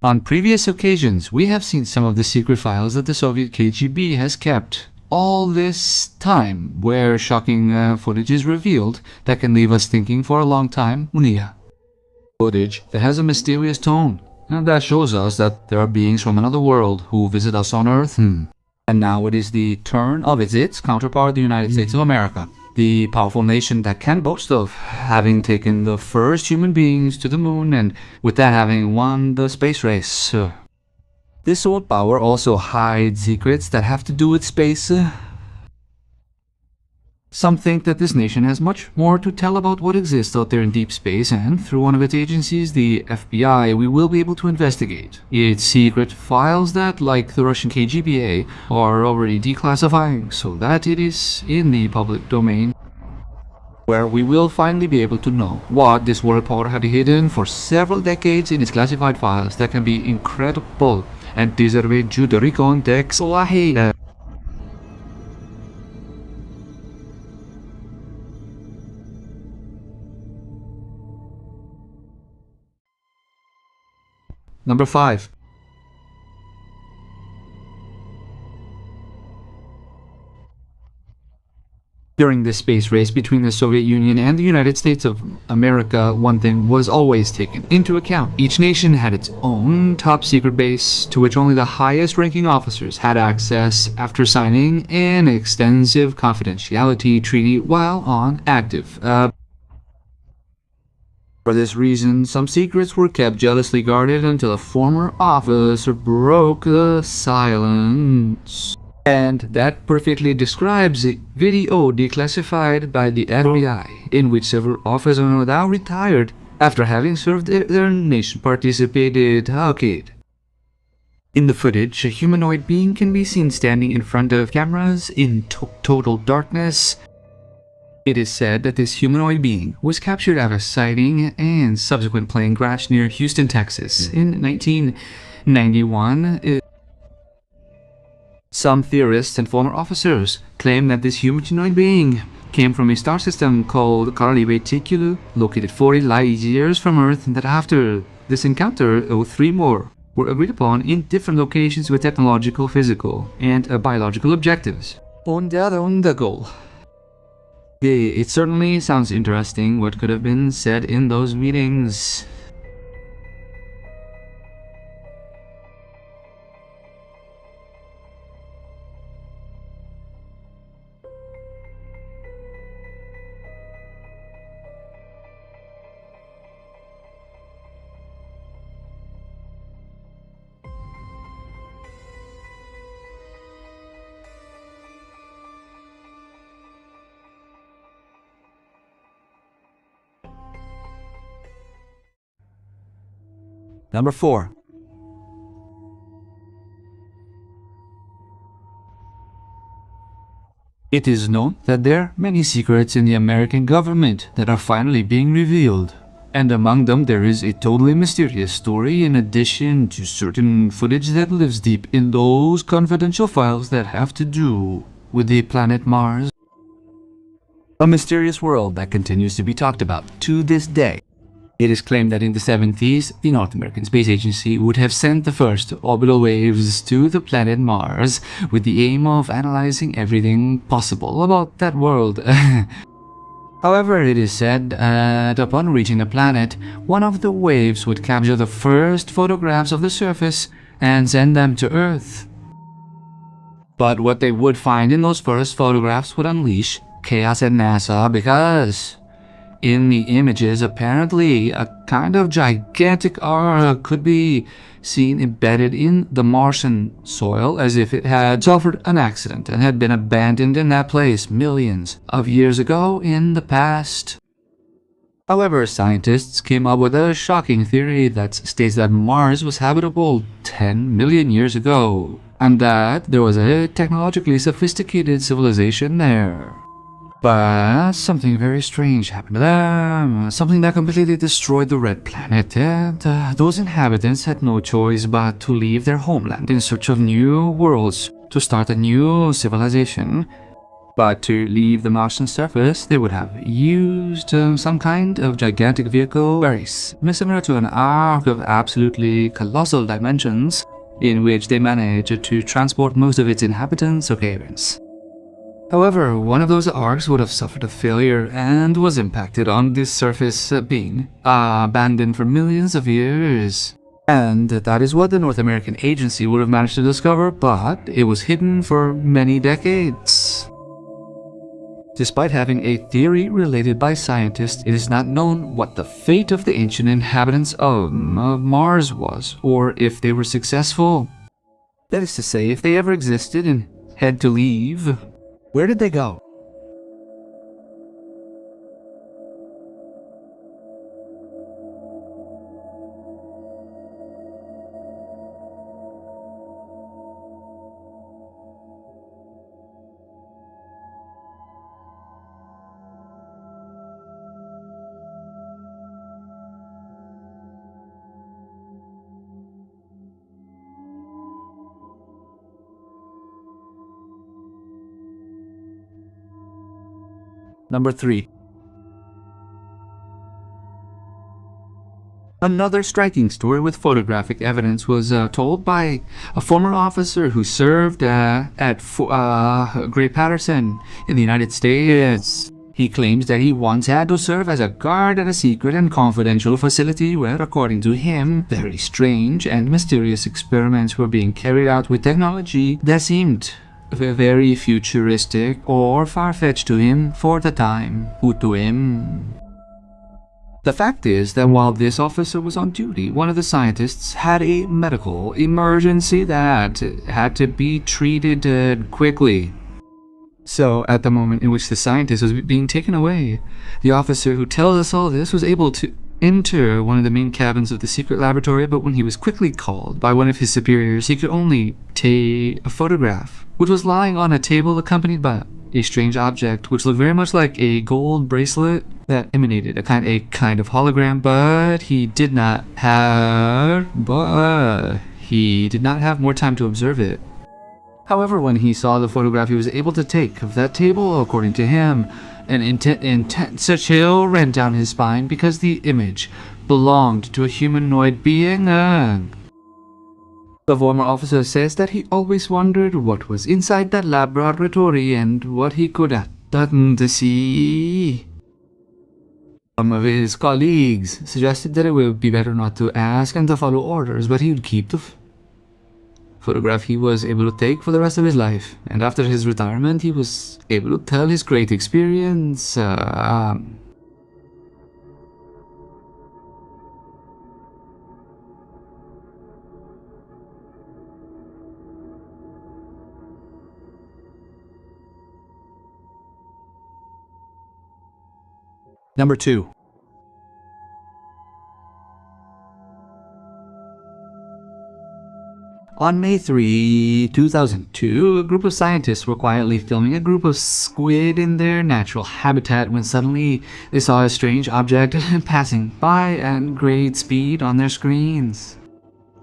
On previous occasions, we have seen some of the secret files that the Soviet KGB has kept all this time, where shocking footage is revealed that can leave us thinking for a long time. Footage that has a mysterious tone, and that shows us that there are beings from another world who visit us on Earth. And now it is the turn of its counterpart, the United States of America, the powerful nation that can boast of having taken the first human beings to the moon, and with that having won the space race. This old power also hides secrets that have to do with space. Some think that this nation has much more to tell about what exists out there in deep space, and through one of its agencies, the FBI, we will be able to investigate its secret files that, like the Russian KGB, are already declassifying, so that it is in the public domain, where we will finally be able to know what this world power had hidden for several decades in its classified files that can be incredible and deserve de context. Number 5. During the space race between the Soviet Union and the United States of America, one thing was always taken into account. Each nation had its own top secret base to which only the highest ranking officers had access after signing an extensive confidentiality treaty while on active. For this reason, some secrets were kept jealously guarded until a former officer broke the silence. And that perfectly describes a video declassified by the FBI, in which several officers are now retired after having served their nation participated. In the footage, a humanoid being can be seen standing in front of cameras in total darkness. It is said that this humanoid being was captured after sighting and subsequent plane crash near Houston, Texas in 1991. Some theorists and former officers claim that this humanoid being came from a star system called Caribe Reticuli, located 40 light years from Earth, and that after this encounter, 3 more were agreed upon in different locations with technological, physical, and biological objectives. It certainly sounds interesting what could have been said in those meetings. Number 4. It is known that there are many secrets in the American government that are finally being revealed. And among them there is a totally mysterious story in addition to certain footage that lives deep in those confidential files that have to do with the planet Mars. A mysterious world that continues to be talked about to this day. It is claimed that in the 70s, the North American Space Agency would have sent the first orbital waves to the planet Mars with the aim of analyzing everything possible about that world. However, it is said that upon reaching the planet, one of the waves would capture the first photographs of the surface and send them to Earth. But what they would find in those first photographs would unleash chaos at NASA, because in the images, apparently, a kind of gigantic aura could be seen embedded in the Martian soil, as if it had suffered an accident and had been abandoned in that place millions of years ago in the past. However, scientists came up with a shocking theory that states that Mars was habitable 10 million years ago, and that there was a technologically sophisticated civilization there. But something very strange happened to them, something that completely destroyed the Red Planet, and those inhabitants had no choice but to leave their homeland in search of new worlds, to start a new civilization. But to leave the Martian surface, they would have used some kind of gigantic vehicle very similar to an ark of absolutely colossal dimensions, in which they managed to transport most of its inhabitants or caravans. However, one of those arcs would have suffered a failure and was impacted on this surface, being abandoned for millions of years. And that is what the North American agency would have managed to discover, but it was hidden for many decades. Despite having a theory related by scientists, it is not known what the fate of the ancient inhabitants of Mars was, or if they were successful. That is to say, if they ever existed and had to leave. Where did they go? Number 3. Another striking story with photographic evidence was told by a former officer who served at Gray-Patterson in the United States. He claims that he once had to serve as a guard at a secret and confidential facility where, according to him, very strange and mysterious experiments were being carried out with technology that seemed very futuristic or far-fetched to him for the time. Who to him? The fact is that while this officer was on duty, one of the scientists had a medical emergency that had to be treated quickly. So, at the moment in which the scientist was being taken away, the officer who tells us all this was able to enter one of the main cabins of the secret laboratory, but when he was quickly called by one of his superiors, he could only take a photograph, which was lying on a table accompanied by a strange object which looked very much like a gold bracelet that emanated a kind of hologram, but he did not have more time to observe it. However, when he saw the photograph he was able to take of that table, according to him, an intense chill ran down his spine because the image belonged to a humanoid being. The former officer says that he always wondered what was inside that laboratory and what he could have done to see. Some of his colleagues suggested that it would be better not to ask and to follow orders, but he would keep the photograph he was able to take for the rest of his life. And after his retirement, he was able to tell his great experience. Number 2. On May 3, 2002, a group of scientists were quietly filming a group of squid in their natural habitat when suddenly they saw a strange object passing by at great speed on their screens.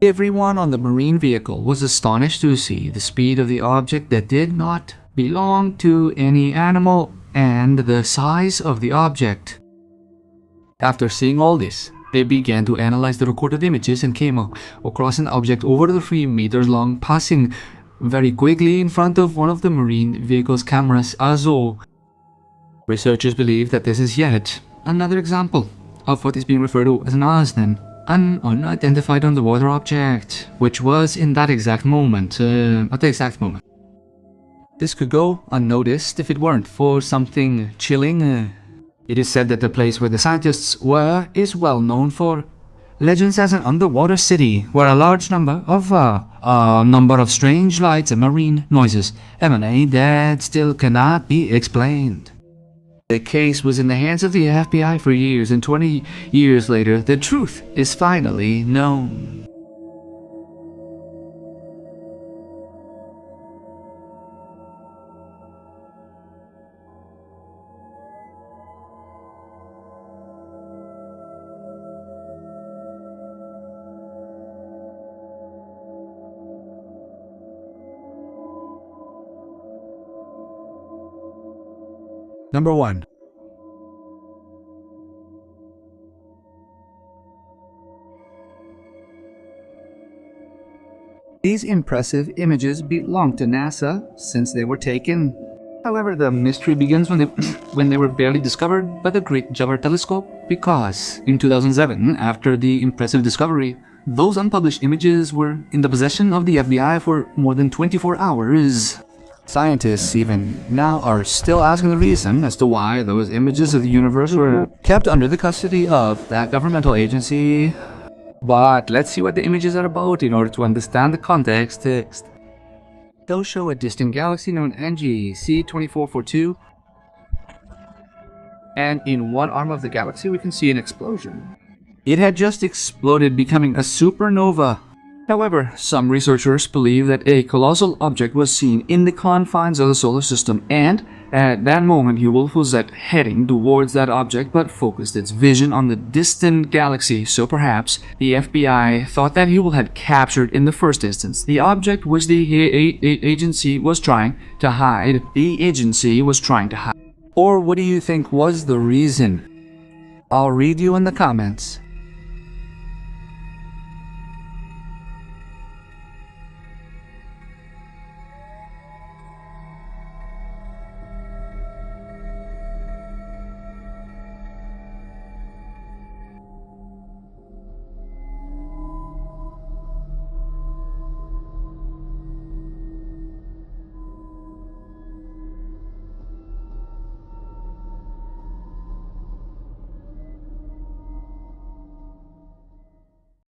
Everyone on the marine vehicle was astonished to see the speed of the object that did not belong to any animal and the size of the object. After seeing all this, they began to analyze the recorded images and came across an object over 3 meters long, passing very quickly in front of one of the marine vehicle's cameras. Also, researchers believe that this is yet another example of what is being referred to as an unidentified underwater object, which was in that exact moment, at the exact moment. This could go unnoticed if it weren't for something chilling. It is said that the place where the scientists were is well known for legends as an underwater city where a large number of strange lights and marine noises emanate that still cannot be explained. The case was in the hands of the FBI for years, and 20 years later, the truth is finally known. Number 1. These impressive images belong to NASA since they were taken. However, the mystery begins when they were barely discovered by the Great Jupiter Telescope, because in 2007, after the impressive discovery, those unpublished images were in the possession of the FBI for more than 24 hours. Scientists even now are still asking the reason as to why those images of the universe were kept under the custody of that governmental agency. But let's see what the images are about in order to understand the context. Those show a distant galaxy known NGC 2442, and in one arm of the galaxy we can see an explosion. It had just exploded, becoming a supernova. However, some researchers believe that a colossal object was seen in the confines of the solar system, and at that moment Hubble was heading towards that object but focused its vision on the distant galaxy, so perhaps the FBI thought that Hubble had captured in the first instance the object which the agency was trying to hide. Or what do you think was the reason? I'll read you in the comments.